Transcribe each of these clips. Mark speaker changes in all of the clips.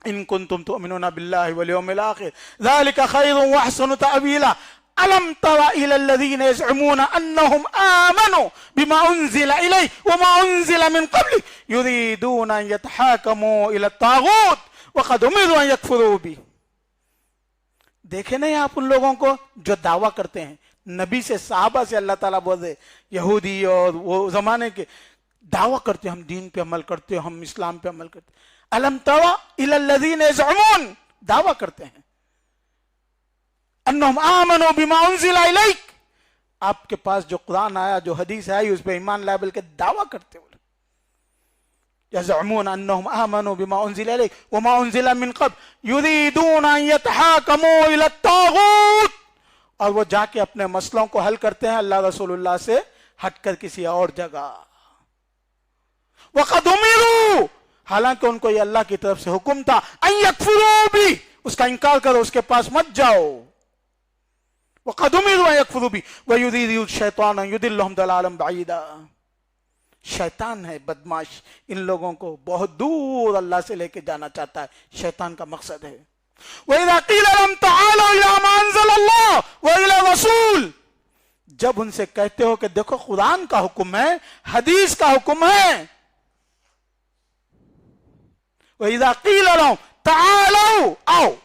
Speaker 1: इन कुंतुम तुमिनूना बिल्लाहि वल यौमिल आखिर ज़ालिका खैरुन व अहसनु तअवीला अलम तरा इलल्लज़ीना यज़अमूना अन्नहुम आमनू बिमा उन्ज़िला इलैहि व मा उन्ज़िला मिन क़ब्लिक युरीदूना अन यतहाकमू इला तागूत व क़द उमिरू अन यकफ़ुरू बिही। देखे नहीं आप उन लोगों को जो दावा करते हैं, नबी से, साहबा से अल्लाह ताला बोल रहे, यहूदी और वो जमाने के दावा करते, हम दीन पे अमल करते, हम इस्लाम पे अमल करते। अलम तरा इलल्लज़ीना यज़अमून, दावा करते हैं, अन्नहुम आमनू बिमा उन्ज़िला इलैक, आपके पास जो कुरान आया, जो हदीस आई, उस पे ईमान लाए, बल्कि दावा करते हो। यज़अमून अन्नहुम आमनू बिमा उन्ज़िला इलैक व मा उन्ज़िला मिन क़ब्ल युरीदूना अन यतहाकमू इला तागूत, और वो जाके अपने मसलों को हल करते हैं अल्लाह रसूलुल्लाह से हटकर किसी और जगह। वक़द उमिरू, हालांकि उनको ये अल्लाह की तरफ से हुक्म था, अन यकफुरू भी, उसका इनकार करो, उसके पास मत जाओ। वक़द उमिरू अन यकफुरू भी व युरीदु शैतान अन युदिल्लहुम दलालन बईदा, शैतान है बदमाश, इन लोगों को बहुत दूर अल्लाह से लेके जाना चाहता है, शैतान का मकसद है। वइज़ा क़ीला लहुम तआलू इला मा अंज़लल्लाह व इला रसूल, जब उनसे कहते हो कि देखो कुरान का हुक्म है, हदीस का हुक्म है, वइज़ा क़ीला लहुम तआलू, आओ,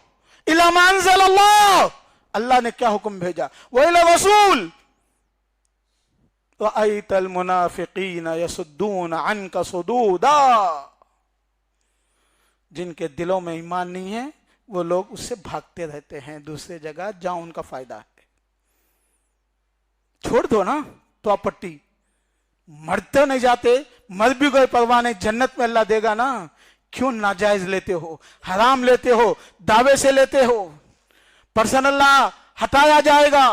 Speaker 1: इला मा अंज़लल्लाह, अल्लाह ने क्या हुक्म भेजा, व इला रसूल, रअयतल मुनाफिकीन यसुद्दून अन्का सुदूदा, जिनके दिलों में ईमान नहीं है वो लोग उससे भागते रहते हैं दूसरे जगह जहां उनका फायदा है। छोड़ दो ना प्रॉपर्टी, मरते नहीं जाते, मर भी गए परवाह नहीं, जन्नत में अल्लाह देगा ना। क्यों नाजायज लेते हो, हराम लेते हो, दावे से लेते हो, पर्सन अल्लाह हटाया जाएगा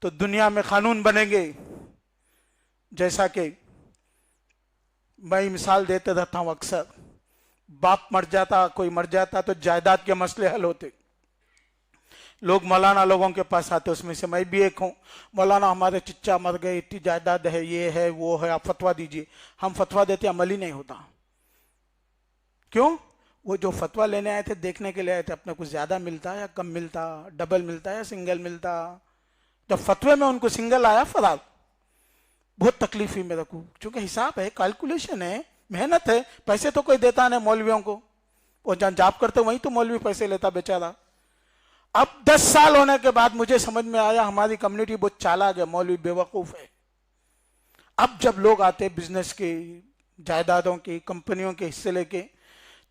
Speaker 1: तो दुनिया में कानून बनेंगे। जैसा कि मैं मिसाल देते रहता हूं अक्सर, बाप मर जाता, कोई मर जाता तो जायदाद के मसले हल होते, लोग मौलाना लोगों के पास आते, उसमें से मैं भी एक हूं, मौलाना हमारे चिच्चा मर गए, इतनी जायदाद है, ये है वो है, आप फतवा दीजिए। हम फतवा देते, अमल ही नहीं होता। क्यों? वो जो फतवा लेने आए थे, देखने के लिए आए थे, अपने कुछ ज्यादा मिलता या कम मिलता, डबल मिलता या सिंगल मिलता। जब फतवे में उनको सिंगल आया फरार, बहुत तकलीफ हुई मेरे को, क्योंकि हिसाब है, कैलकुलेशन है, मेहनत है, पैसे तो कोई देता नहीं मौलवियों को, वो जहां जॉब करते वहीं तो मौलवी पैसे लेता बेचारा। अब 10 साल होने के बाद मुझे समझ में आया हमारी कम्युनिटी बहुत चालाक है, मौलवी बेवकूफ है। अब जब लोग आते बिजनेस के, जायदादों की, कंपनियों के हिस्से लेके,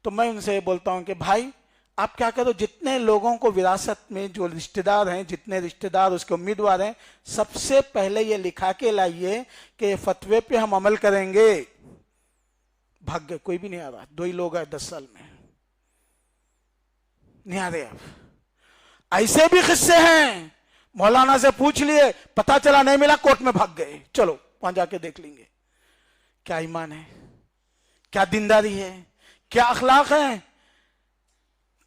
Speaker 1: तो मैं उनसे बोलता हूं कि भाई आप क्या करो, जितने लोगों को विरासत में जो रिश्तेदार हैं, जितने रिश्तेदार उसके उम्मीदवार हैं, सबसे पहले ये लिखा के लाइए कि फतवे पे हम अमल करेंगे। भाग गए, कोई भी नहीं आ रहा, 2 ही लोग आए 10 साल में, नहीं आ रहे। अब ऐसे भी किस्से हैं, मौलाना से पूछ लिए, पता चला नहीं मिला, कोर्ट में भाग गए, चलो वहां जाके देख लेंगे। क्या ईमान है, क्या दीनदारी है, क्या अखलाक है।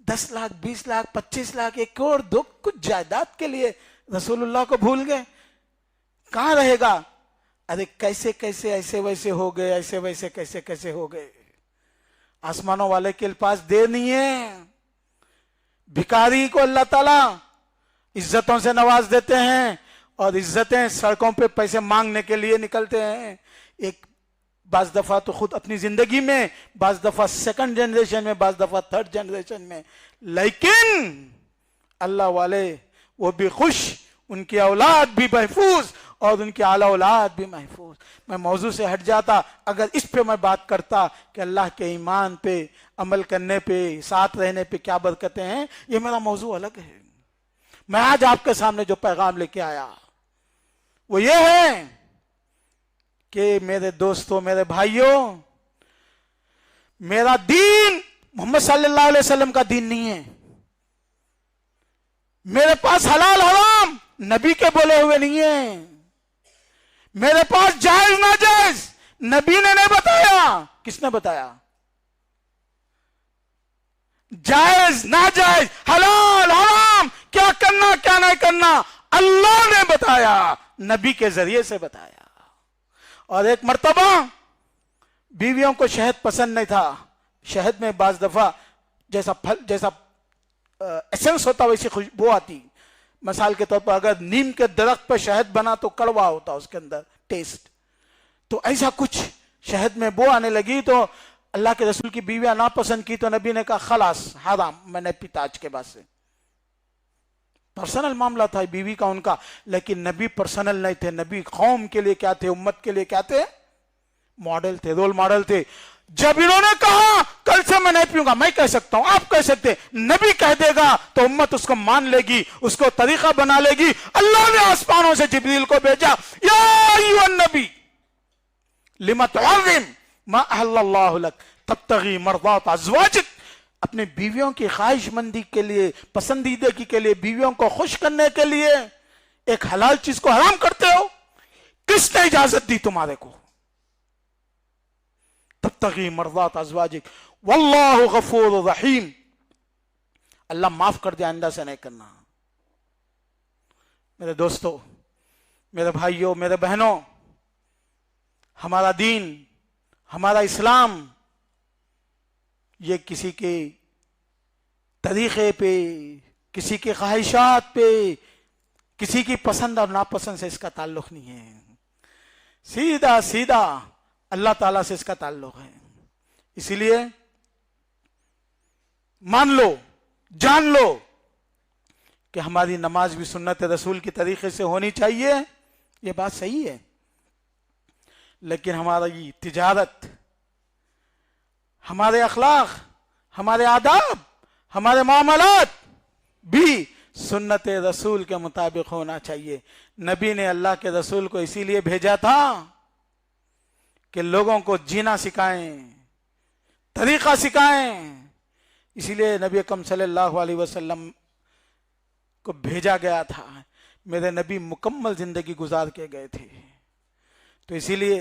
Speaker 1: 10 लाख 20 लाख 25 लाख 1 करोड़ 2 कुछ जायदाद के लिए रसूलुल्लाह को भूल गए, कहां रहेगा। अरे कैसे कैसे ऐसे वैसे हो गए, ऐसे वैसे कैसे कैसे हो गए। आसमानों वाले के पास देर नहीं है। भिखारी को अल्लाह ताला इज्जतों से नवाज देते हैं, और इज्जतें सड़कों पे पैसे मांगने के लिए निकलते हैं। एक बाज दफा तो खुद अपनी जिंदगी में, बाज दफा सेकंड जनरेशन में, बाज दफा थर्ड जनरेशन में, लेकिन अल्लाह वाले वो भी खुश, उनकी औलाद भी महफूज और उनकी आला औलाद भी महफूज। मैं मौजू से हट जाता अगर इस पे मैं बात करता कि अल्लाह के ईमान पे अमल करने पे, साथ रहने पे क्या बरकतें हैं, ये मेरा मौजू अलग है। मैं आज आपके सामने जो पैगाम लेके आया वो ये है कि मेरे दोस्तों, मेरे भाइयों, मेरा दीन मोहम्मद सल्लल्लाहु अलैहि वसल्लम का दीन नहीं है। मेरे पास हलाल हराम नबी के बोले हुए नहीं है। मेरे पास जायज ना जायज नबी ने नहीं बताया। किसने बताया? जायज ना जायज, हलाल हराम, क्या करना क्या नहीं करना, अल्लाह ने बताया, नबी के जरिए से बताया। और एक मर्तबा बीवियों को शहद पसंद नहीं था, शहद में बाज दफा जैसा फल, जैसा एसेंस होता वैसी खुशबू आती। मिसाल के तौर पर अगर नीम के दरख्त पर शहद बना तो कड़वा होता उसके अंदर टेस्ट, तो ऐसा कुछ शहद में बो आने लगी तो अल्लाह के रसूल की बीवियां नापसंद की, तो नबी ने कहा खलास हराम, मैंने पीता आज के बाद से। पर्सनल मामला था बीवी का उनका, लेकिन नबी पर्सनल नहीं थे। नबी कौम के लिए क्या थे, उम्मत के लिए क्या थे, मॉडल थे, रोल मॉडल थे। जब इन्होंने कहा कल से मैं नहीं पीऊंगा, मैं कह सकता हूं, आप कह सकते, नबी कह देगा तो उम्मत उसको मान लेगी, उसको तरीका बना लेगी। अल्लाह ने आसमानों से जिब्रील को भेजा, या अय्युहन नबी लिमा तुअज़्ज़िम मा अहल्लल्लाहु लक तब्तगी मर्ज़ात अज़वाजिक। अपनी बीवियों की ख्वाहिशमंदी के लिए, पसंदीदगी के लिए, बीवियों को खुश करने के लिए एक हलाल चीज को हराम करते हो। किसने इजाजत दी तुम्हारे को? तब्तगी मर्ज़ात अज़वाजिक वल्लाहु गफूरुर रहीम। अल्लाह माफ कर दे, आइंदा से नहीं करना। मेरे दोस्तों, मेरे भाइयों, मेरे बहनों, हमारा दीन, हमारा इस्लाम ये किसी के तरीके पे, किसी की ख्वाहिशात पे, किसी की पसंद और नापसंद से इसका ताल्लुक नहीं है। सीधा सीधा अल्लाह ताला से इसका ताल्लुक है। इसीलिए मान लो, जान लो कि हमारी नमाज भी सुन्नत रसूल की तरीके से होनी चाहिए, ये बात सही है। लेकिन हमारी तिजारत, हमारे अखलाक, हमारे आदाब, हमारे मामलात भी सुन्नत रसूल के मुताबिक होना चाहिए। नबी ने अल्लाह के रसूल को इसीलिए भेजा था कि लोगों को जीना सिखाएं, तरीका सिखाएं। इसीलिए नबी अकरम सल्लल्लाहु अलैहि वसल्लम को भेजा गया था। मेरे नबी मुकम्मल जिंदगी गुजार के गए थे। तो इसीलिए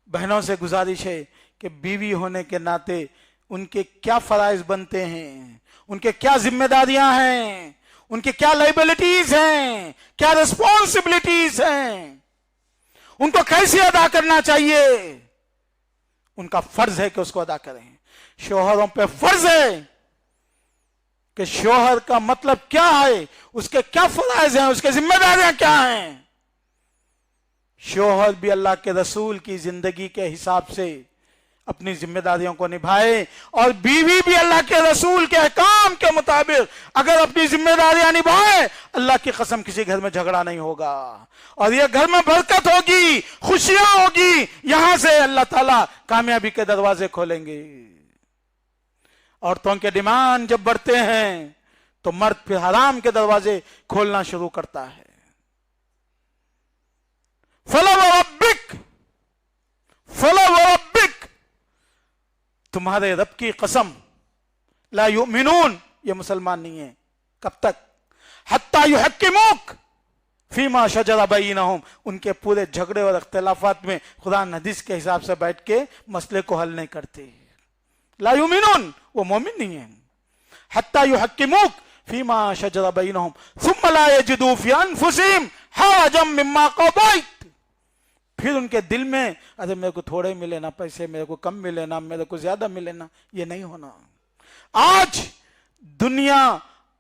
Speaker 1: बहनों से गुजारिश है कि बीवी होने के नाते उनके क्या फराइज बनते हैं, उनके क्या जिम्मेदारियां हैं, उनके क्या लाइबिलिटीज हैं, क्या रिस्पॉन्सिबिलिटीज हैं, उनको कैसे अदा करना चाहिए। उनका फर्ज है कि उसको अदा करें। शोहरों पे फर्ज है कि शोहर का मतलब क्या है, उसके क्या फराइज हैं, उसके जिम्मेदारियां क्या हैं। शोहर भी अल्लाह के रसूल की जिंदगी के हिसाब से अपनी जिम्मेदारियों को निभाए और बीवी भी अल्लाह के रसूल के अहकाम के मुताबिक अगर अपनी जिम्मेदारियां निभाए, अल्लाह की कसम किसी घर में झगड़ा नहीं होगा और ये घर में बरकत होगी, खुशियां होगी। यहां से अल्लाह ताला कामयाबी के दरवाजे खोलेंगे। औरतों के डिमांड जब बढ़ते हैं तो मर्द फिर हराम के दरवाजे खोलना शुरू करता है। फला व रब्बिक, तुम्हारे रब की कसम, ला युमिनून, ये मुसलमान नहीं है। कब तक? हत्ता युहक्किमूक फीमा शजरा बैनहुम, उनके पूरे झगड़े और इख्तिलाफात में खुदा हदीस के हिसाब से बैठ के मसले को हल नहीं करते। ला युमिनून, वो मोमिन नहीं है। हत्ता युहक्किमूक फीमा शजरा बैनहुम सुम्मा ला यजिदू फी अनफुसिहिम हरजम मिम्मा क़दैत, फिर उनके दिल में अरे मेरे को थोड़े मिले ना पैसे, मेरे को कम मिले ना, मेरे को ज्यादा मिले ना, ये नहीं होना। आज दुनिया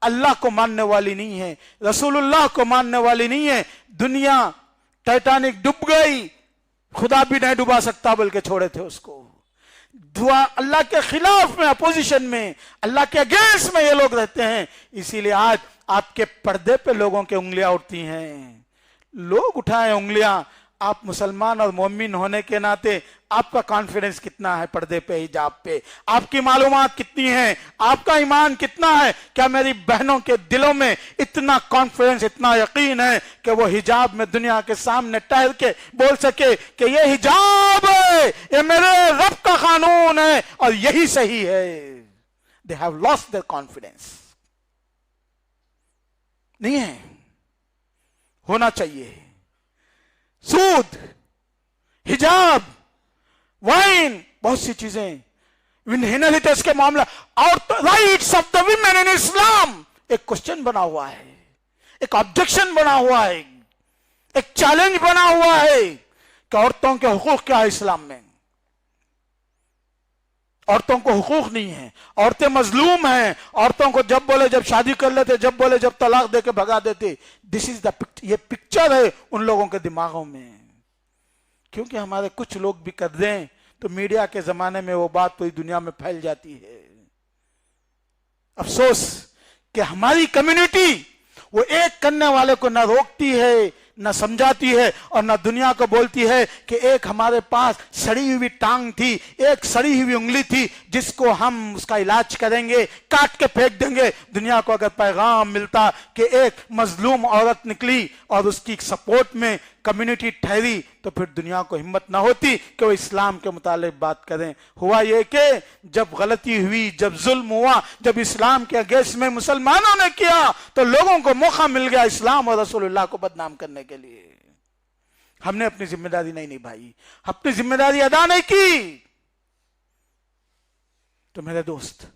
Speaker 1: अल्लाह को मानने वाली नहीं है, रसूलुल्लाह को मानने वाली नहीं है। दुनिया टाइटैनिक डूब गई, खुदा भी नहीं डुबा सकता बल्कि छोड़े थे उसको। दुआ अल्लाह के खिलाफ में, अपोजिशन में, अल्लाह के अगेंस्ट में ये लोग रहते हैं। इसीलिए आज आपके पर्दे पे लोगों की उंगलियां उठती हैं। लोग उठाएं उंगलियां। आप मुसलमान और मोमिन होने के नाते आपका कॉन्फिडेंस कितना है पर्दे पे, हिजाब पे? आपकी मालूमात कितनी है? आपका ईमान कितना है? क्या मेरी बहनों के दिलों में इतना कॉन्फिडेंस, इतना यकीन है कि वो हिजाब में दुनिया के सामने ठहर के बोल सके कि ये हिजाब है, ये मेरे रब का कानून है और यही सही है? They have lost their confidence. नहीं है, होना चाहिए। सूद, हिजाब, वाइन, बहुत सी चीजें, इनहेरिटेंस के मामला और rights of the women in Islam एक क्वेश्चन बना हुआ है, एक ऑब्जेक्शन बना हुआ है, एक चैलेंज बना हुआ है कि औरतों के हुकूक क्या है इस्लाम में। औरतों को हुकूक नहीं है, औरतें मजलूम हैं, औरतों को जब बोले जब शादी कर लेते, जब बोले जब तलाक दे के भगा देते। दिस इज द ये पिक्चर है उन लोगों के दिमागों में। क्योंकि हमारे कुछ लोग भी कर दें तो मीडिया के जमाने में वो बात पूरी दुनिया में फैल जाती है। अफसोस कि हमारी कम्युनिटी वो एक करने वाले को न रोकती है, न समझाती है, और न दुनिया को बोलती है कि एक हमारे पास सड़ी हुई टांग थी, एक सड़ी हुई उंगली थी, जिसको हम उसका इलाज करेंगे, काट के फेंक देंगे। दुनिया को अगर पैगाम मिलता कि एक मजलूम औरत निकली और उसकी सपोर्ट में कम्युनिटी ठहरी, तो फिर दुनिया को हिम्मत ना होती कि वो इस्लाम के मुतालिक बात करें। हुआ ये कि जब गलती हुई, जब जुल्म हुआ, जब इस्लाम के अगेंस्ट में मुसलमानों ने किया, तो लोगों को मौका मिल गया इस्लाम और रसूलुल्लाह को बदनाम करने के लिए। हमने अपनी जिम्मेदारी नहीं निभाई, अपनी जिम्मेदारी अदा नहीं की। तो मेरे दोस्त,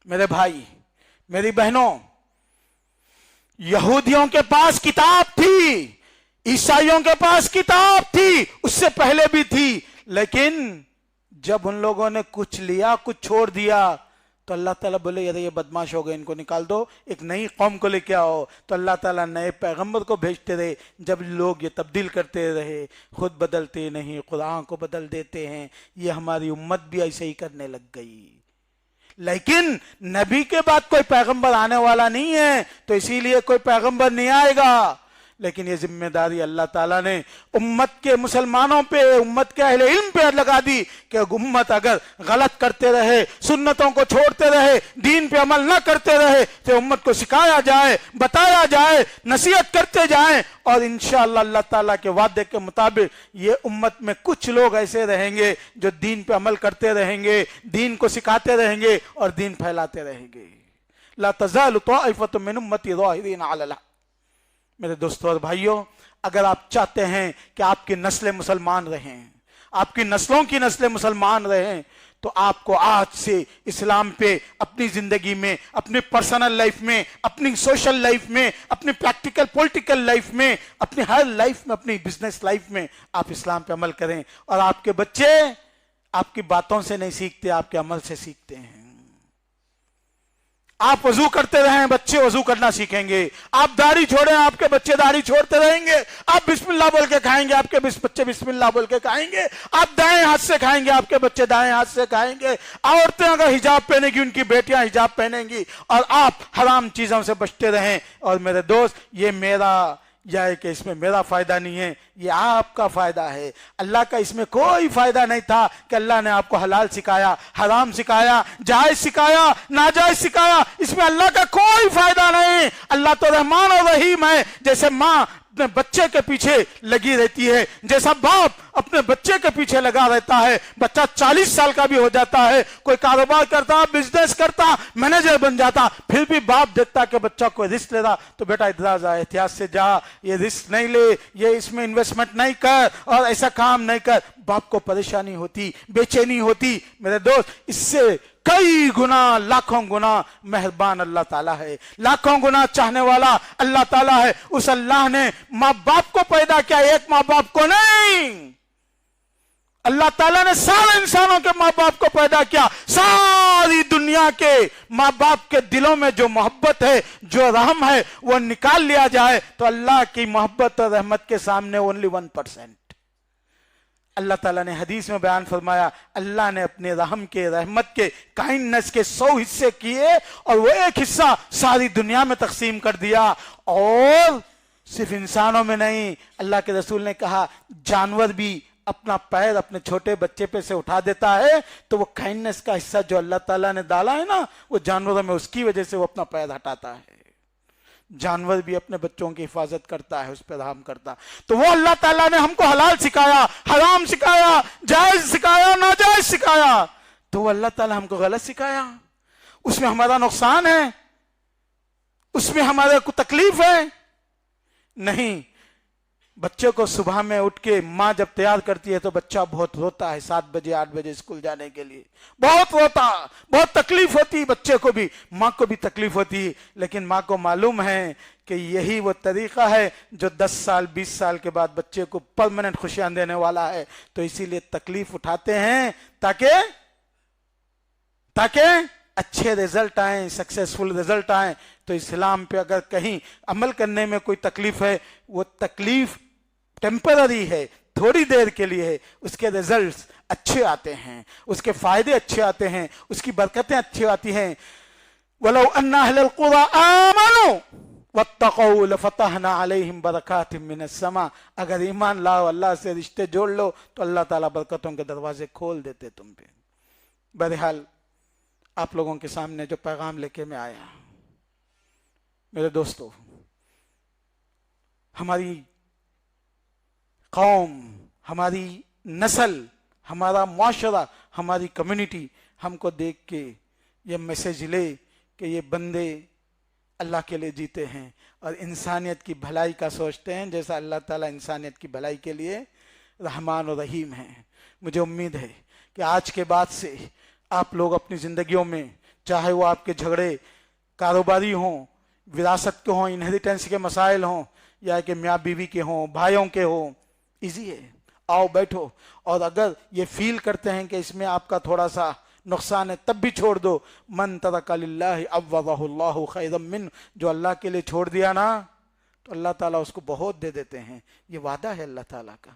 Speaker 1: मेरे भाई, मेरी बहनों, यहूदियों के पास किताब थी, ईसाइयों के पास किताब थी, उससे पहले भी थी, लेकिन जब उन लोगों ने कुछ लिया, कुछ छोड़ दिया, तो अल्लाह ताला बोले यार ये बदमाश हो गए, इनको निकाल दो, एक नई कौम को लेके आओ। तो अल्लाह ताला नए पैगंबर को भेजते रहे। जब लोग ये तब्दील करते रहे, खुद बदलते नहीं, कुरान को बदल देते हैं। ये हमारी उम्मत भी ऐसे ही करने लग गई। लेकिन नबी के बाद कोई पैगंबर आने वाला नहीं है, तो इसीलिए कोई पैगंबर नहीं आएगा। लेकिन ये जिम्मेदारी अल्लाह ताला ने उम्मत के मुसलमानों पे, उम्मत के अहले इल्म पे लगा दी कि उम्मत अगर गलत करते रहे, सुन्नतों को छोड़ते रहे, दीन पे अमल न करते रहे, तो उम्मत को सिखाया जाए, बताया जाए, नसीहत करते जाएं, और इंशाअल्लाह अल्लाह ताला के वादे के मुताबिक ये उम्मत में कुछ लोग ऐसे रहेंगे जो दीन पे अमल करते रहेंगे, दीन को सिखाते रहेंगे और दीन फैलाते रहेंगे। ला तज़ालु ताइफ़तुम मिन उम्मती ज़ाहिरीन अलल हक़। मेरे दोस्तों और भाइयों, अगर आप चाहते हैं कि आपकी नस्लें मुसलमान रहें, आपकी नस्लों की नस्लें मुसलमान रहें, तो आपको आज से इस्लाम पे अपनी जिंदगी में, अपनी पर्सनल लाइफ में, अपनी सोशल लाइफ में, अपनी प्रैक्टिकल पॉलिटिकल लाइफ में, अपनी हर लाइफ में, अपनी बिजनेस लाइफ में आप इस्लाम पे अमल करें। और आपके बच्चे आपकी बातों से नहीं सीखते, आपके अमल से सीखते हैं। आप वजू करते रहें, बच्चे वजू करना सीखेंगे। आप दाढ़ी छोड़ें, आपके बच्चे दाढ़ी छोड़ते रहेंगे। आप बिस्मिल्लाह बोल के खाएंगे, आपके बच्चे बिस्मिल्लाह बोल के खाएंगे। आप दाएं हाथ से खाएंगे, आपके बच्चे दाएं हाथ से खाएंगे। औरतें अगर हिजाब पहनेंगी, उनकी बेटियां हिजाब पहनेंगी। और आप हराम चीजों से बचते रहें। और मेरे दोस्त, ये मेरा या है कि इसमें मेरा फायदा नहीं है, ये आपका फायदा है। अल्लाह का इसमें कोई फायदा नहीं था कि अल्लाह ने आपको हलाल सिखाया, हराम सिखाया, जायज सिखाया, नाजायज सिखाया। इसमें अल्लाह का कोई फायदा नहीं। अल्लाह तो रहमान और रहीम है। जैसे माँ अपने बच्चे के पीछे लगी रहती है, जैसा बाप अपने बच्चे के पीछे लगा रहता है, बच्चा 40 साल का भी हो जाता है, कोई कारोबार करता, बिजनेस करता, मैनेजर बन जाता, फिर भी बाप देखता कि बच्चा कोई रिस्क ले रहा, तो बेटा इधर आ जा, एहतियात से जा, ये रिस्क नहीं ले, ये इसमें इन्वेस्टमेंट नहीं कर, और ऐसा काम नहीं कर। बाप को परेशानी होती, बेचैनी होती। मेरे दोस्त, इससे कई गुना, लाखों गुना मेहरबान अल्लाह ताला है, लाखों गुना चाहने वाला अल्लाह ताला है। उस अल्लाह ने माँ बाप को पैदा किया, एक माँ बाप को नहीं। अल्लाह ताला ने सारे इंसानों के माँ बाप को पैदा किया। सारी दुनिया के माँ बाप के दिलों में जो मोहब्बत है, जो रहम है, वो निकाल लिया जाए तो अल्लाह की मोहब्बत और रहमत के सामने ओनली 1%। अल्लाह ताला ने हदीस में बयान फरमाया, अल्लाह ने अपने रहम के, रहमत के, काइंडनेस के 100 हिस्से किए और वो एक हिस्सा सारी दुनिया में तकसीम कर दिया। और सिर्फ इंसानों में नहीं, अल्लाह के रसूल ने कहा जानवर भी अपना पैर अपने छोटे बच्चे पे से उठा देता है, तो वो काइंडनेस का हिस्सा जो अल्लाह ताला ने डाला है ना, वो जानवरों में, उसकी वजह से वो अपना पैर हटाता है। जानवर भी अपने बच्चों की हिफाजत करता है, उस पर रहम करता। तो वो अल्लाह ताला ने हमको हलाल सिखाया, हराम सिखाया, जायज सिखाया, नाजायज सिखाया, तो वो अल्लाह ताला हमको गलत सिखाया। उसमें हमारा नुकसान है, उसमें हमारे को तकलीफ है नहीं। बच्चे को सुबह में उठ के माँ जब तैयार करती है तो बच्चा बहुत रोता है, 7 बजे 8 बजे स्कूल जाने के लिए, बहुत रोता, बहुत तकलीफ होती, बच्चे को भी, माँ को भी तकलीफ होती। लेकिन माँ को मालूम है कि यही वो तरीका है जो 10 साल 20 साल के बाद बच्चे को परमानेंट खुशियां देने वाला है। तो इसीलिए तकलीफ उठाते हैं ताकि تاکہ اچھے رزلٹ آئیں، سکسیسفل رزلٹ آئیں. تو اسلام پہ اگر کہیں عمل کرنے میں کوئی تکلیف ہے، وہ تکلیف ٹیمپرری ہے، تھوڑی دیر کے لیے ہے، اس کے رزلٹس اچھے آتے ہیں، اس کے فائدے اچھے آتے ہیں، اس کی برکتیں اچھی آتی ہیں. وَلَوْ أَنَّ أَهْلَ الْقُرَىٰ آمَنُوا وَاتَّقَوْا لَفَتَحْنَا عَلَيْهِمْ بَرَكَاتٍ مِّنَ السَّمَاءِ. اگر ایمان لاؤ، اللہ سے رشتے جوڑ لو، تو اللہ تعالیٰ برکتوں کے دروازے کھول دیتے تم پہ. بہرحال آپ لوگوں کے سامنے جو پیغام لے کے میں آیا، میرے دوستو، ہماری قوم، ہماری نسل، ہمارا معاشرہ، ہماری کمیونٹی ہم کو دیکھ کے یہ میسج لے کہ یہ بندے اللہ کے لیے جیتے ہیں اور انسانیت کی بھلائی کا سوچتے ہیں، جیسا اللہ تعالیٰ انسانیت کی بھلائی کے لیے رحمان و رحیم ہیں. مجھے امید ہے کہ آج کے بعد سے آپ لوگ اپنی زندگیوں میں، چاہے وہ آپ کے جھگڑے کاروباری ہوں، وراثت کے ہوں، انہیریٹنس کے مسائل ہوں، یا کہ میاں بیوی کے ہوں، بھائیوں کے ہوں، ایزی ہے. آؤ بیٹھو، اور اگر یہ فیل کرتے ہیں کہ اس میں آپ کا تھوڑا سا نقصان ہے، تب بھی چھوڑ دو. من ترک للہ عوضہ اللہ خیرا منہ. جو اللہ کے لیے چھوڑ دیا نا، تو اللہ تعالیٰ اس کو بہت دے دیتے ہیں. یہ وعدہ ہے اللہ تعالیٰ کا.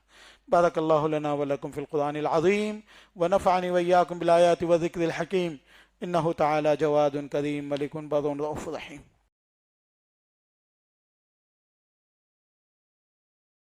Speaker 1: بارک اللہ لنا ولکم فی القرآن العظیم ونفعنی وإیاکم بالآیات والذکر الحکیم. انہ تعالی جواد کریم ملک بر رؤوف رحیم.